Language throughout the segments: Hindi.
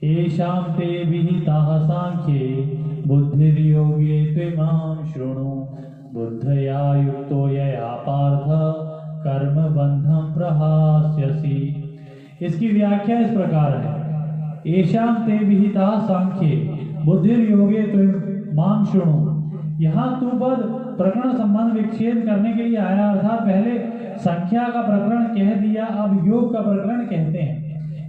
येषां ते विहिताः सांख्ये बुद्धिर्योगे त्विमां शृणु बुद्धया युक्तो यया पार्थ कर्म बंधं प्रहास्यसि। इसकी व्याख्या इस प्रकार है। येषां ते विहिताः सांख्ये बुद्धिर्योगे त्विमां शृणु। यहाँ तू पद प्रकरण संबंध विच्छेद करने के लिए आया, अर्थात पहले संख्या का प्रकरण कह दिया, अब योग का प्रकरण कहते हैं।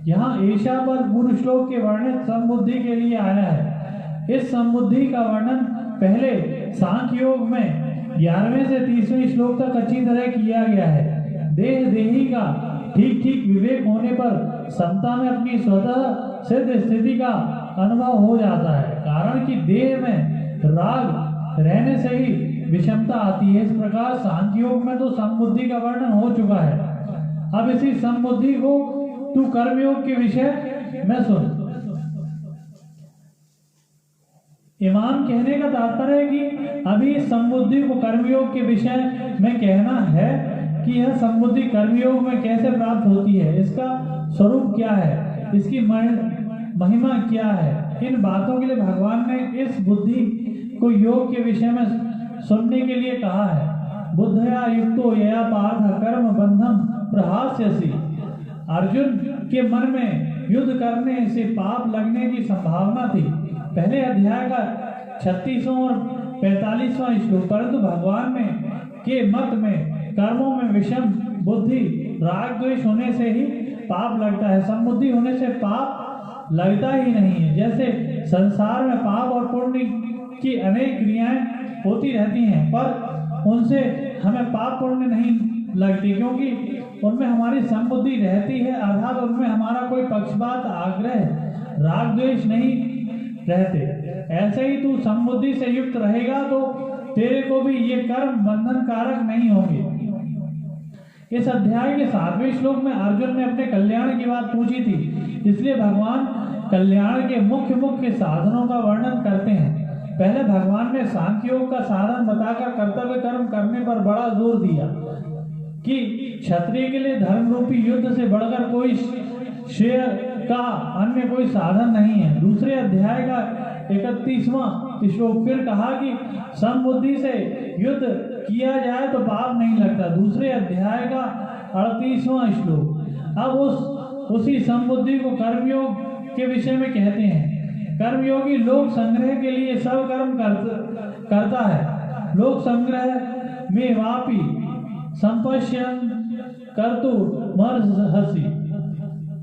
यहाँ ऐशा पद पूर्व श्लोक के वर्णित समबुद्धि के लिए आया है। इस समबुद्धि का वर्णन पहले सांख्य योग में 11वें से 30वें श्लोक तक अच्छी तरह किया गया है। देह देही का ठीक ठीक विवेक होने पर समता में अपनी स्वतः सिद्ध स्थिति का अनुभव हो जाता है, कारण कि देह में राग रहने से ही विषमता आती है। इस प्रकार सांख्य योग में तो समबुद्धि का वर्णन हो चुका है। अब इसी समबुद्धि को तू कर्मयोग के विषय में सुन। इमाम कहने का तात्पर्य है कि अभी समबुद्धि को कर्मयोग के विषय में कहना है कि यह समबुद्धि कर्मयोग में कैसे प्राप्त होती है, इसका स्वरूप क्या है, इसकी महिमा क्या है। इन बातों के लिए भगवान ने इस बुद्धि को योग के विषय में सुनने के लिए कहा है। बुद्धया युक्तो यया पार्थ कर्म बंधम प्रहास्यसि। अर्जुन के मन में युद्ध करने से पाप लगने की संभावना थी। पहले अध्याय का 36वां और 45वां श्लोक। परंतु भगवान में के मत में कर्मों में विषम बुद्धि राग द्वेष होने से ही पाप लगता है, समबुद्धि होने से पाप लगता ही नहीं है। जैसे संसार में पाप और पुण्य की अनेक क्रियाएं होती रहती हैं, पर उनसे हमें पाप पुण्य नहीं लगती, क्योंकि उनमें हमारी समबुद्धि रहती है, अर्थात उनमें हमारा कोई पक्षपात आग्रह राग द्वेष नहीं रहते। ऐसे ही तू समबुद्धि से युक्त रहेगा तो तेरे को भी ये कर्म बंधन कारक नहीं होंगे। इस अध्याय के 7वें श्लोक में अर्जुन ने अपने कल्याण की बात पूछी थी, इसलिए भगवान कल्याण के मुख्य मुख्य साधनों का वर्णन करते हैं। पहले भगवान ने सांख्य योग का साधन बताकर कर्तव्य कर्म करने पर बड़ा जोर दिया कि क्षत्रिय के लिए धर्म रूपी युद्ध से बढ़कर कोई श्रेय का अन्य कोई साधन नहीं है। दूसरे अध्याय का 31वां श्लोक फिर कहा कि समबुद्धि से युद्ध किया जाए तो पाप नहीं लगता। दूसरे अध्याय का 38वां श्लोक। अब उसी समबुद्धि को कर्मयोग के विषय में कहते हैं। कर्मयोगी लोक संग्रह के लिए सब कर्म करता है। लोक संग्रह में वापी संपश्यन कर्तु मर्हसि।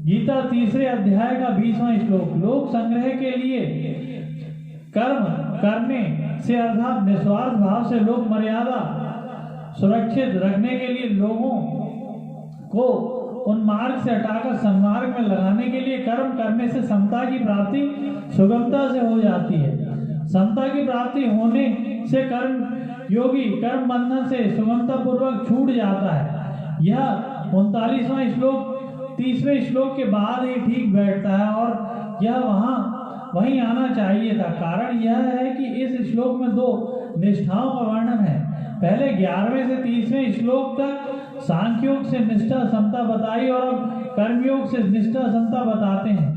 गीता तीसरे अध्याय का 20वां श्लोक। लोक संग्रह के लिए कर्म करने से अर्थात निस्वार्थ भाव से लोक मर्यादा सुरक्षित रखने के लिए लोगों को उन मार्ग से हटाकर सन्मार्ग में लगाने के लिए कर्म करने से समता की प्राप्ति सुगमता से हो जाती है। समता की प्राप्ति होने से कर्म योगी कर्म बंधन से सुगमता पूर्वक छूट जाता है। यह 39वां श्लोक 30वें श्लोक के बाद ही ठीक बैठता है और यह वहीं आना चाहिए था। कारण यह है कि इस श्लोक में 2 निष्ठाओं का वर्णन है। पहले 11वें से 30वें श्लोक तक सांख्योग से निष्ठा समता बताई और अब कर्मयोग से निष्ठा समता बताते हैं।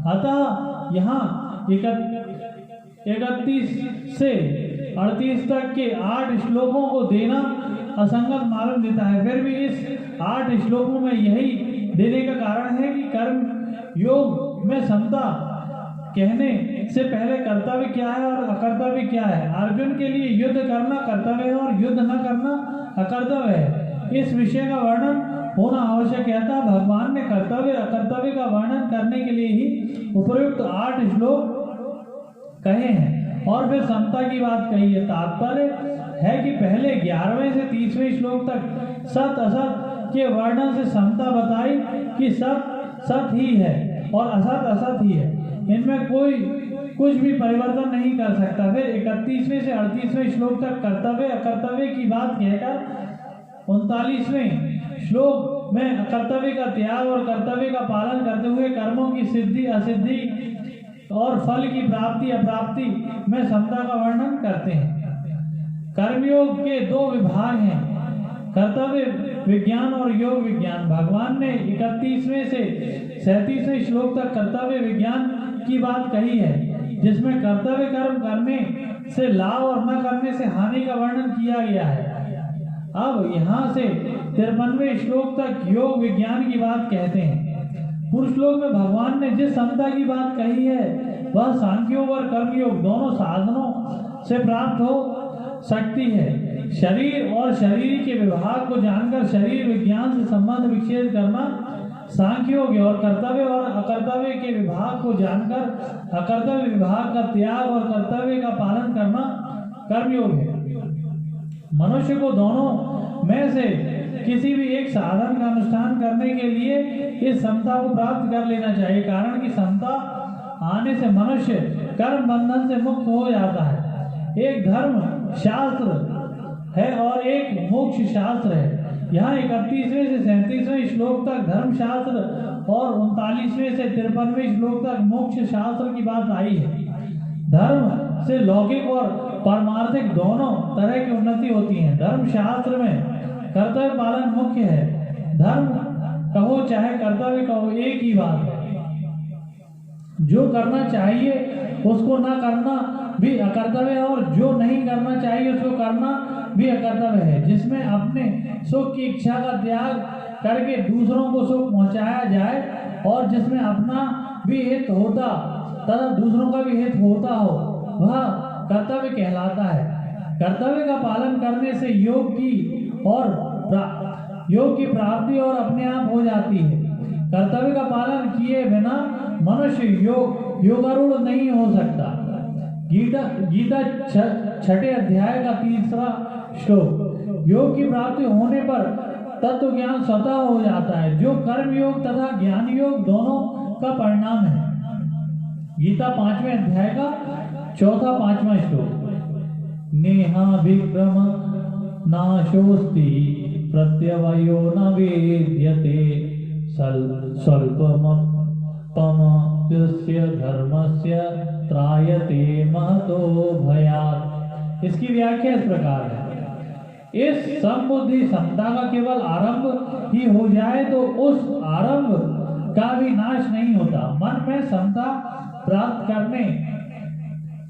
अतः यहाँ 31 से 38 तक के 8 श्लोकों को देना असंगत मालूम देता है। फिर भी इस 8 श्लोकों में यही देने का कारण है कि कर्म योग में समता कहने से पहले कर्तव्य क्या है और अकर्तव्य क्या है। अर्जुन के लिए युद्ध करना कर्तव्य है और युद्ध न करना अकर्तव्य है। इस विषय का वर्णन होना आवश्यक है। था भगवान ने कर्तव्य अकर्तव्य का वर्णन करने के लिए ही उपयुक्त 8 श्लोक कहे हैं और फिर समता की बात कही है। तात्पर्य है कि पहले 11वें से 30वें श्लोक तक सत असत के वर्णन से समता बताई कि सत सत ही है और असत असत ही है, इनमें कोई कुछ भी परिवर्तन नहीं कर सकता। फिर 31वें से 38वें श्लोक तक कर्तव्य अकर्तव्य की बात कहकर 39वें श्लोक में कर्तव्य का त्याग और कर्तव्य का पालन करते हुए कर्मों की सिद्धि असिद्धि और फल की प्राप्ति अप्राप्ति में समता का वर्णन करते हैं। कर्मयोग के 2 विभाग हैं, कर्तव्य विज्ञान और योग विज्ञान। भगवान ने 31वें से 37वें श्लोक तक कर्तव्य विज्ञान की बात कही है, जिसमें कर्तव्य कर्म करने से लाभ और न करने से हानि का वर्णन किया गया है। अब यहाँ से 53वें श्लोक तक योग विज्ञान की बात कहते हैं। पूर्व श्लोक में भगवान ने जिस समता की बात कही है वह सांख्योग और कर्मयोग दोनों साधनों से प्राप्त हो सकती है। शरीर और शरीर के विभाग को जानकर शरीर विज्ञान से संबंध विच्छेद करना सांख्योग है, और कर्तव्य और अकर्तव्य के विभाग को जानकर अकर्तव्य विभाग का त्याग और कर्तव्य का पालन करना कर्मयोग है। मनुष्य को दोनों में से किसी भी एक साधन का अनुष्ठान करने के लिए इस समता को प्राप्त कर लेना चाहिए, कारण कि समता आने से मनुष्य कर्म बंधन से मुक्त हो जाता है। एक धर्म शास्त्र है और एक मोक्ष शास्त्र है। यहाँ 31वें से 37वें श्लोक तक धर्म शास्त्र और 39वें से 53वें श्लोक तक मोक्ष शास्त्र की बात आई है। धर्म से लौकिक और पारमार्थिक दोनों तरह की उन्नति होती है। धर्म शास्त्र में कर्तव्य पालन मुख्य है। धर्म कहो चाहे कर्तव्य कहो, एक ही बात है। जो करना चाहिए उसको ना करना भी अकर्तव्य है, और जो नहीं करना चाहिए उसको करना भी अकर्तव्य है। जिसमें अपने सुख की इच्छा का त्याग करके दूसरों को सुख पहुंचाया जाए, और जिसमें अपना भी हित होता तथा दूसरों का भी हित होता हो, वह कर्तव्य कहलाता है। कर्तव्य का पालन करने से योग की प्राप्ति और अपने आप हो जाती है। कर्तव्य का पालन किए बिना मनुष्य योगारूढ़ नहीं हो सकता। गीता 6ठे अध्याय का 3रा श्लोक। योग की प्राप्ति होने पर तत्व ज्ञान स्वतः हो जाता है, जो कर्म योग तथा ज्ञान योग दोनों का परिणाम है। गीता 5वें अध्याय का 4-5वां श्लोक। नेहा विक्रम नाशोस्ति प्रत्यवयो न वेद्यते स्वल्पमप्यस्य धर्मस्य त्रायते महतो भयात्। इसकी व्याख्या इस प्रकार है। इस समबुद्धि समता का केवल आरंभ ही हो जाए तो उस आरंभ का भी नाश नहीं होता। मन में समता प्राप्त करने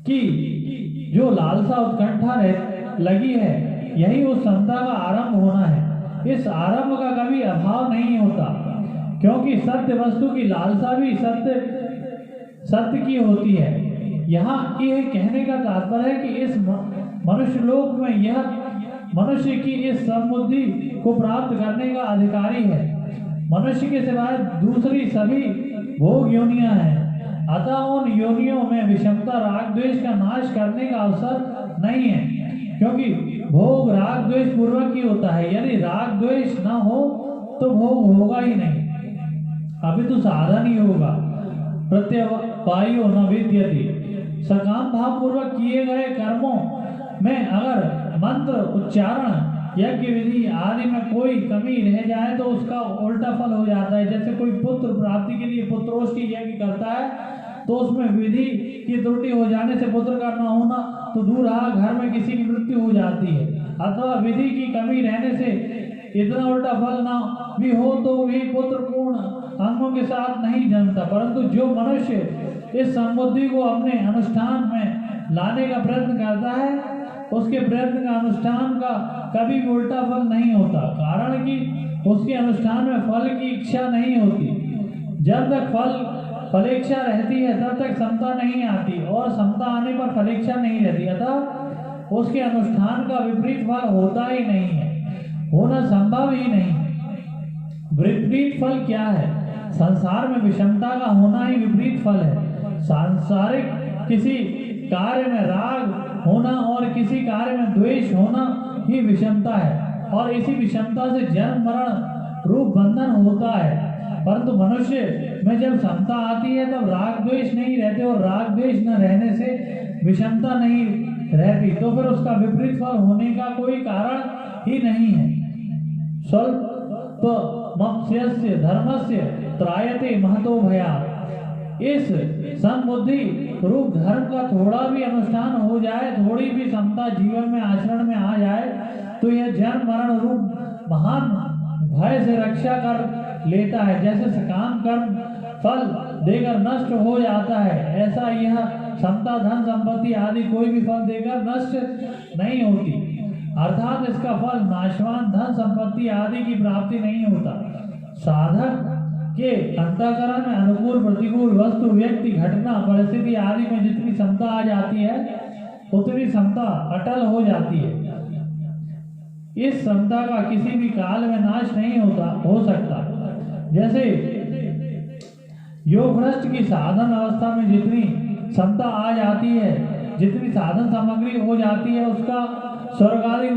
की जो लालसा उत्कंठा लगी है, यही उस समता का आरंभ होना है। इस आरंभ का कभी अभाव नहीं होता, क्योंकि सत्य वस्तु की लालसा भी सत्य की होती है। यहाँ यह कहने का तात्पर्य है कि इस मनुष्य लोक में यह मनुष्य की इस समबुद्धि को प्राप्त करने का अधिकारी है। मनुष्य के सिवाय दूसरी सभी भोग योनियां हैं, अतः उन योनियों में विषमता राग द्वेष का नाश करने का अवसर नहीं है, क्योंकि भोग राग द्वेष पूर्वक ही होता है। यदि राग द्वेष न हो तो भोग होगा ही नहीं, अभी तो साधन ही होगा। प्रत्यवायो न विद्यते। सकाम भाव पूर्वक किए गए कर्मों में अगर मंत्र उच्चारण यज्ञ विधि आदि में कोई कमी रह जाए तो उसका उल्टा फल हो जाता है। जैसे कोई पुत्र प्राप्ति के लिए पुत्रोष्टि यज्ञ करता है तो उसमें विधि की त्रुटि हो जाने से पुत्र का न होना तो दूर रहा, घर में किसी की मृत्यु हो जाती है। अथवा विधि की कमी रहने से इतना उल्टा फल ना भी हो तो भी पुत्र पूर्ण अंगों के साथ नहीं जन्मता। परंतु जो मनुष्य इस समबुद्धि को अपने अनुष्ठान में लाने का प्रयत्न करता है, उसके प्रयत्न का अनुष्ठान का कभी भी उल्टा फल नहीं होता, कारण कि उसके अनुष्ठान में फल की इच्छा नहीं होती। जब तक फलेच्छा रहती है तब तक समता नहीं आती, और समता आने पर फलेच्छा नहीं रहती, अतः उसके अनुष्ठान का विपरीत फल होता ही नहीं है, होना संभव ही नहीं। विपरीत फल क्या है? संसार में विषमता का होना ही विपरीत फल है। सांसारिक किसी कार्य में राग होना और किसी कार्य में द्वेष होना ही विषमता है, और इसी विषमता से जन्म मरण रूप बंधन होता है। परंतु मनुष्य में जब समता आती है तब राग द्वेष नहीं रहते, और राग द्वेष न रहने से विषमता नहीं रहती, तो फिर उसका विपरीत फल होने का कोई कारण ही नहीं है। स्वल्पमप्यस्य धर्मस्य त्रायते महतो भयात्। इस समबुद्धि रूप धर्म का थोड़ा भी अनुष्ठान हो जाए, थोड़ी भी समता जीवन में आचरण में आ जाए, तो यह जन्म मरण रूप महान भय से रक्षा कर लेता है। जैसे सकाम कर्म फल देकर नष्ट हो जाता है, ऐसा यह समता धन संपत्ति आदि कोई भी फल देकर नष्ट नहीं होती, अर्थात इसका फल नाशवान धन संपत्ति आदि की प्राप्ति नहीं होता। साधक के अंतःकरण में अनुकूल प्रतिकूल वस्तु व्यक्ति घटना परिस्थिति आदि में जितनी समता आ जाती है उतनी समता अटल हो जाती है। इस समता का किसी भी काल में नाश नहीं हो सकता। जैसे योग भ्रष्ट की साधन अवस्था में जितनी समता आ जाती है, जितनी साधन सामग्री हो जाती है, उसका स्वर्ग आदि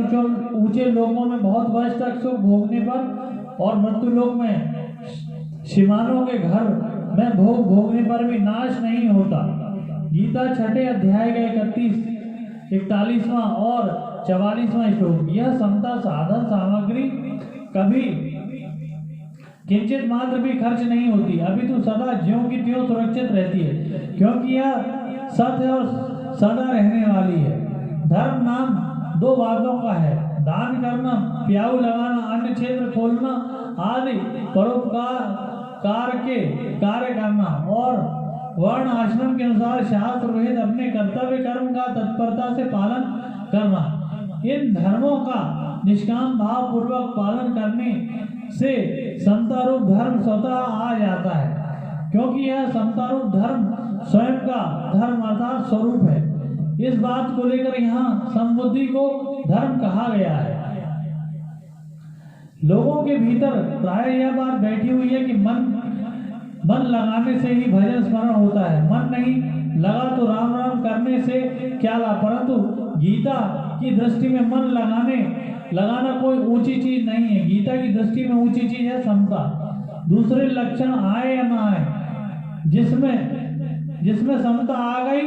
ऊंचे लोगों में बहुत वर्ष तक सुख भोगने पर और मृत्यु लोक में शिवानों के घर में भोग भोगने पर भी नाश नहीं होता। गीता छठे अध्याय का 41वां और 44वां श्लोक। यह समता साधन सामग्री कभी किंचित मात्र भी खर्च नहीं होती, अभी तो सदा ज्यों की त्यों सुरक्षित रहती है, क्योंकि यह सत्य और सदा रहने वाली है। धर्म नाम दो बातों का है, दान करना, प्याऊ लगाना, अन्य क्षेत्र खोलना आदि परोपकार के कार्य करना और वर्ण आश्रम के अनुसार शास्त्र विहित अपने कर्तव्य कर्म का तत्परता से पालन करना। इन धर्मों का निष्काम भाव पूर्वक पालन करने से समतारूप धर्म स्वतः आ जाता है, क्योंकि यह समतारूप धर्म स्वयं का धर्म अर्थात स्वरूप है। इस बात को लेकर यहाँ समबुद्धि को धर्म कहा गया है। लोगों के भीतर प्राय यह बात बैठी हुई है कि मन लगाने से ही भजन स्मरण होता है, मन नहीं लगा तो राम राम करने से क्या लाभ। परंतु गीता की दृष्टि में मन लगाना कोई ऊंची चीज नहीं है। गीता की दृष्टि में ऊंची चीज है समता। दूसरे लक्षण आए या ना आए, जिसमें समता आ गई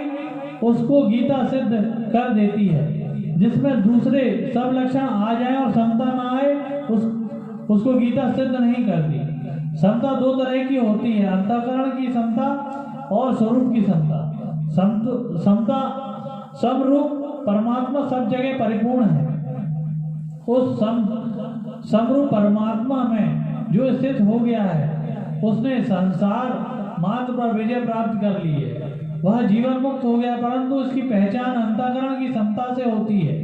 उसको गीता सिद्ध कर देती है। जिसमें दूसरे सब लक्षण आ जाए और समता ना आए उसको गीता सिद्ध नहीं करती। समता दो तरह की होती है, अंतःकरण की समता और स्वरूप की समता। समता समरूप परमात्मा सब जगह परिपूर्ण है। उस समरूप परमात्मा में जो स्थित हो गया है उसने संसार मात्र पर विजय प्राप्त कर ली है, वह जीवन मुक्त हो गया। परंतु उसकी पहचान अंतःकरण की समता से होती है।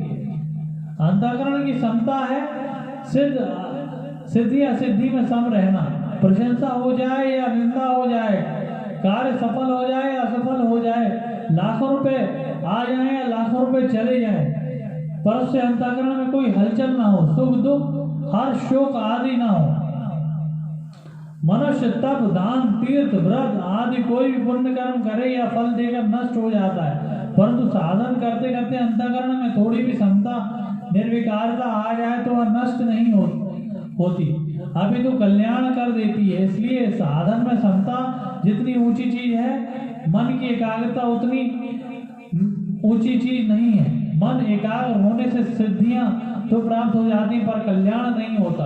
अंतःकरण की समता है सिद्धि असिद्धि में सम रहना, प्रशंसा हो जाए या निंदा हो जाए, कार्य सफल हो जाए या असफल हो जाए, लाखों रुपए आ जाए या लाखों रुपए चले जाए, पर उससे अंतःकरण में कोई हलचल ना हो, सुख दुख हर्ष शोक आदि ना हो। मनुष्य तप दान तीर्थ व्रत आदि कोई भी पुण्य कर्म करे या फल देकर नष्ट हो जाता है, परंतु साधन करते करते अंतःकरण में थोड़ी भी समता निर्विकारता आ जाए तो वह नष्ट नहीं होती, अभी तो कल्याण कर देती है। इसलिए साधन में समता जितनी ऊंची चीज है, मन की एकाग्रता उतनी ऊंची चीज नहीं है। मन एकाग्र होने से सिद्धियां तो प्राप्त हो जाती पर कल्याण नहीं होता,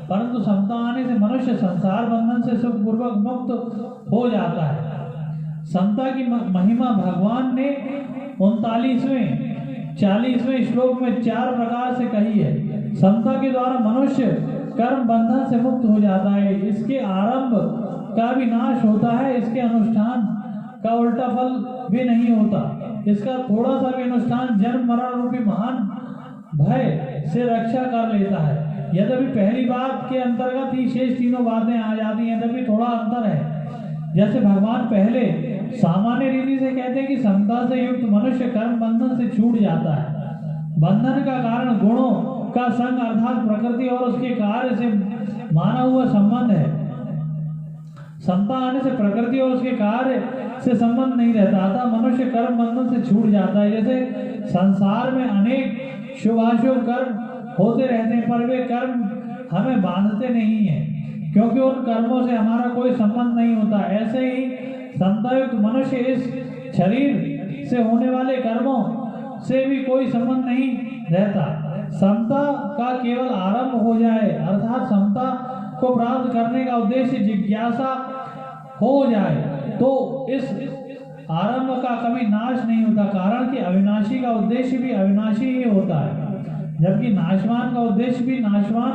परंतु समता आने से मनुष्य संसार बंधन से सुखपूर्वक मुक्त हो जाता है। समता की महिमा भगवान ने 39वें 40वें श्लोक में 4 प्रकार से कही है। समता के द्वारा मनुष्य कर्म बंधन से मुक्त हो जाता है, इसके आरंभ का भी नाश होता है, इसके अनुष्ठान का उल्टा फल भी नहीं होता, इसका थोड़ा सा भी अनुष्ठान जन्म मरण रूपी महान भय से रक्षा कर लेता है। यद्यपि पहली बात के अंतर्गत ही शेष तीनों बातें आ जाती हैं, तभी थोड़ा अंतर है। जैसे भगवान पहले सामान्य रीति से कहते हैं कि समता से युक्त मनुष्य कर्म बंधन से छूट जाता है। बंधन का कारण गुणों का संग अर्थात प्रकृति और उसके कार्य से माना हुआ संबंध है। समता आने से प्रकृति और उसके कार्य से संबंध नहीं रहता, अतः मनुष्य कर्म बंधन से छूट जाता है। जैसे संसार में अनेक शुभाशुभ कर्म होते रहते हैं, पर वे कर्म हमें बांधते नहीं है, क्योंकि उन कर्मों से हमारा कोई संबंध नहीं होता। ऐसे ही समतायुक्त मनुष्य इस शरीर से होने वाले कर्मों से भी कोई संबंध नहीं रहता। समता का केवल आरंभ हो जाए, अर्थात समता को प्राप्त करने का उद्देश्य जिज्ञासा हो जाए, तो इस आरंभ का कभी नाश नहीं होता, कारण कि अविनाशी का उद्देश्य भी अविनाशी ही होता है, जबकि नाशवान का उद्देश्य भी नाशवान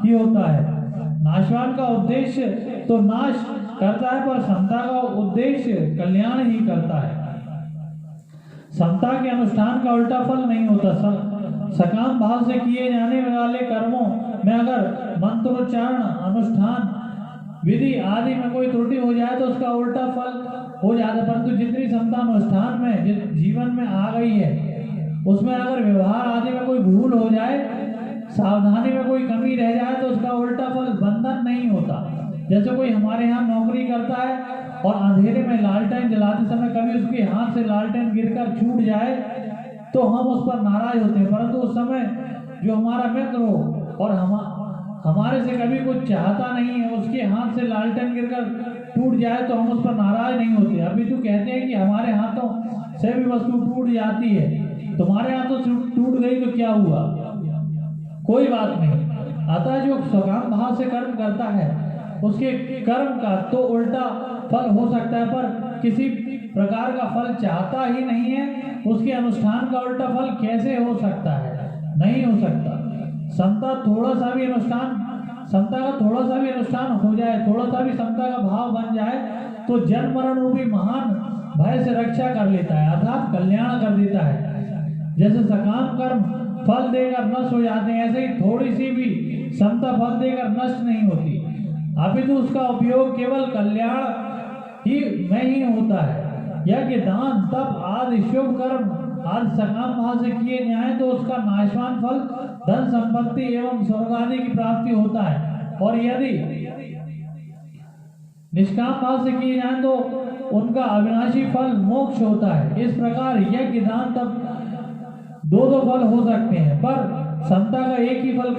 ही होता है। नाशवान का उद्देश्य तो नाश करता है, पर समता का उद्देश्य कल्याण ही करता है। समता के अनुष्ठान का उल्टा फल नहीं होता। सकाम भाव से किए जाने वाले कर्मों में अगर मंत्रोच्चारण, अनुष्ठान, विधि आदि में कोई त्रुटि हो जाए तो उसका उल्टा फल हो जाता है। परंतु जितनी समता अनुष्ठान में जीवन में आ गई है, उसमें अगर व्यवहार आदि में कोई भूल हो जाए, सावधानी में कोई कमी रह जाए तो उसका उल्टा फल बंधन नहीं होता। जैसे कोई हमारे यहाँ नौकरी करता है और अंधेरे में लालटेन जलाते समय कभी उसके हाथ से लालटेन गिरकर छूट जाए तो हम उस पर नाराज होते हैं, परंतु उस समय जो हमारा मित्र हो और हमारे से कभी कुछ चाहता नहीं है, उसके हाथ से लालटेन गिरकर टूट जाए तो हम उस पर नाराज नहीं होते। अभी तो कहते हैं कि हमारे हाथों से भी वस्तु टूट जाती है, तुम्हारे हाथों से टूट गई तो क्या हुआ, कोई बात नहीं। अतः जो सकाम भाव से कर्म करता है उसके कर्म का तो उल्टा फल हो सकता है, पर किसी प्रकार का फल चाहता ही नहीं है, उसके अनुष्ठान का उल्टा फल कैसे हो सकता है? नहीं हो सकता। समता का थोड़ा सा भी अनुष्ठान हो जाए, थोड़ा सा भी समता का भाव बन जाए तो जन्म मरण रूपी महान भय से रक्षा कर लेता है, अर्थात कल्याण कर देता है। जैसे सकाम कर्म फल देकर नष्ट हो जाते हैं, ऐसे ही थोड़ी सी भी समता फल देकर नष्ट नहीं होती, अपितु उसका उपयोग केवल कल्याण ही में ही होता है। यज्ञ, दान, तप आदि शुभ कर्म आदि सकाम भाव से किए जाए तो उसका नाशवान फल धन संपत्ति एवं स्वर्ग आदि की प्राप्ति होता है, और यदि निष्काम भाव से किए जाए तो उनका अविनाशी फल मोक्ष होता है। इस प्रकार यज्ञ, दान, तप दो फल हो सकते हैं, पर समता का एक ही फल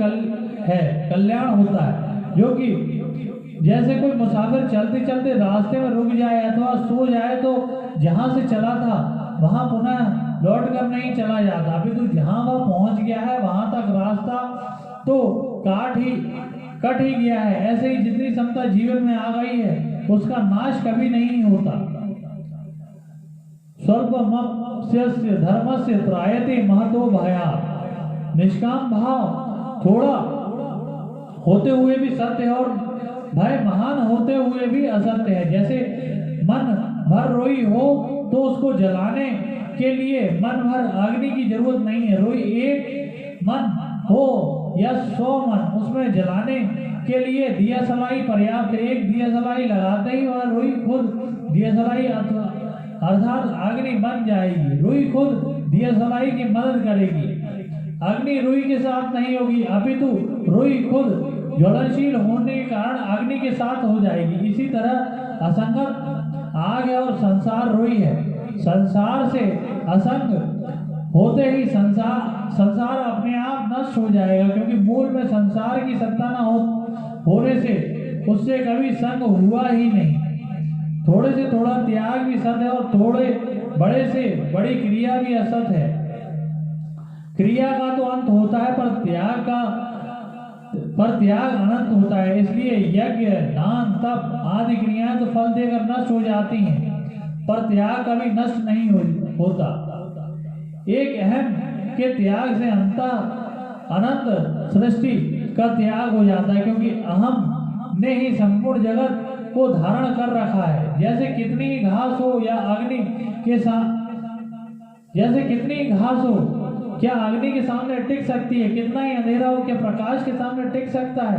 है, कल्याण होता है। जो कि जैसे कोई मुसाफिर चलते चलते रास्ते में रुक जाए अथवा सो जाए तो जहां से चला था वहां पुनः लौट कर नहीं चला जाता, अभी तो जहां वह पहुंच गया है वहां तक रास्ता तो कट ही गया है। ऐसे ही जितनी समता जीवन में आ गई है उसका नाश कभी नहीं होता। स्वल्पमप्यस्य धर्मस्य त्रायते महतो भयात्। निष्काम भाव थोड़ा होते हुए भी सत्य है और भय महान होते हुए भी असत्य है। जैसे मन भर रोई हो तो उसको जलाने के लिए मन भर अग्नि की जरूरत नहीं है। रोई एक मन हो या 100 मन, उसमें जलाने के लिए दिया सलाई पर्याप्त है। एक दिया सलाई लगाते ही वह रुई खुद दिया सलाई अर्थात अग्नि बन जाएगी। रुई खुद दिया सलाई की मदद करेगी, अग्नि रुई के साथ नहीं होगी, अपितु रुई खुद ज्वलनशील होने के कारण अग्नि के साथ हो जाएगी। इसी तरह असंगत आग है और संसार रुई है। संसार से असंग होते ही संसार अपने आप नष्ट हो जाएगा, क्योंकि मूल में संसार की सत्ता न होने से उससे कभी संग हुआ ही नहीं। थोड़े से थोड़ा त्याग भी सत है और थोड़े बड़े से बड़ी क्रिया भी असत है। क्रिया का तो अंत होता है पर त्याग अनंत होता है। इसलिए यज्ञ, दान, तप आदि क्रियाएं तो फल देकर नष्ट हो जाती हैं, पर त्याग कभी नष्ट नहीं होता। एक अहम के त्याग से अनंत सृष्टि का त्याग हो जाता है, क्योंकि अहम ने ही संपूर्ण जगत को धारण कर रखा है। जैसे कितनी घास हो या अग्नि के साथ, जैसे कितनी घास हो क्या अग्नि के सामने टिक सकती है? कितना ही अंधेरा हो क्या प्रकाश के सामने टिक सकता है?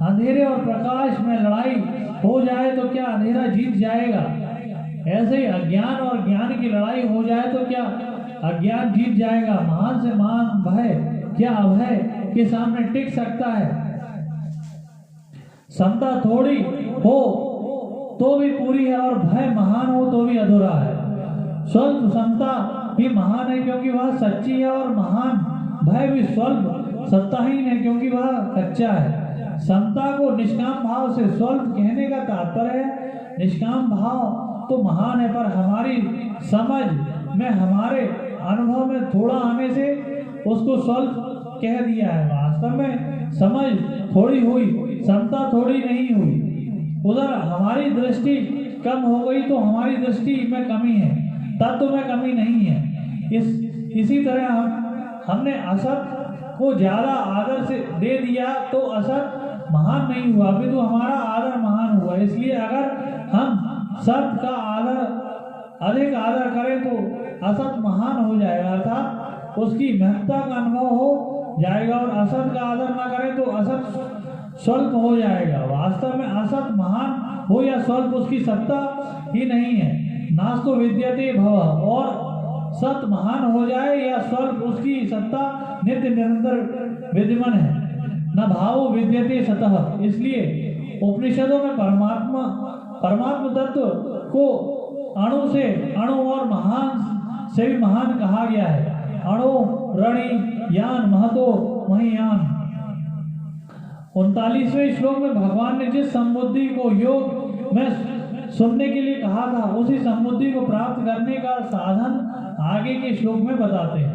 अंधेरे और प्रकाश में लड़ाई हो जाए तो क्या अंधेरा जीत जाएगा? ऐसे ही अज्ञान और ज्ञान की लड़ाई हो जाए तो क्या अज्ञान जीत जाएगा? महान से महान भय क्या अभय के सामने टिक सकता है? समता थोड़ी हो तो भी पूरी है और भय महान हो तो भी अधूरा है। स्वल्प समता भी महान है क्योंकि वह सच्ची है, और महान भय भी स्वल्प सत्ताहीन है क्योंकि वह कच्चा है। समता को निष्काम भाव से स्वल्प कहने का तात्पर्य है निष्काम भाव तो महान है, पर हमारी समझ में, हमारे अनुभव में थोड़ा आने से उसको स्वल्प कह दिया है। वास्तव में समझ थोड़ी हुई, समता थोड़ी नहीं हुई। उधर हमारी दृष्टि कम हो गई तो हमारी दृष्टि में कमी है, तत्व में कमी नहीं है। इसी तरह हमने असत को ज्यादा आदर से दे दिया तो असत महान नहीं हुआ, अपितु हमारा आदर महान हुआ। इसलिए अगर हम सत का अधिक आदर करें तो असत महान हो जाएगा, अर्थात उसकी महत्ता का अनुभव हो जाएगा, और असत का आदर न करें तो असत स्वल्प हो जाएगा। वास्तव में असत महान हो या स्वल्प उसकी सत्ता ही नहीं है। नास्तो विद्यते भव, और सत महान हो जाए या स्वल्प उसकी सत्ता नित्य निरंतर विद्यमान है। न भावो विद्यते सतः, इसलिए उपनिषदों में परमात्मा तत्व को अणु से अणु और महान से भी महान कहा गया है। अणु रणि यान महतो महियान। 39वें श्लोक में भगवान ने जिस समुद्धि को योग में सुनने के लिए कहा था, उसी समुद्धि को प्राप्त करने का साधन आगे के श्लोक में बताते हैं।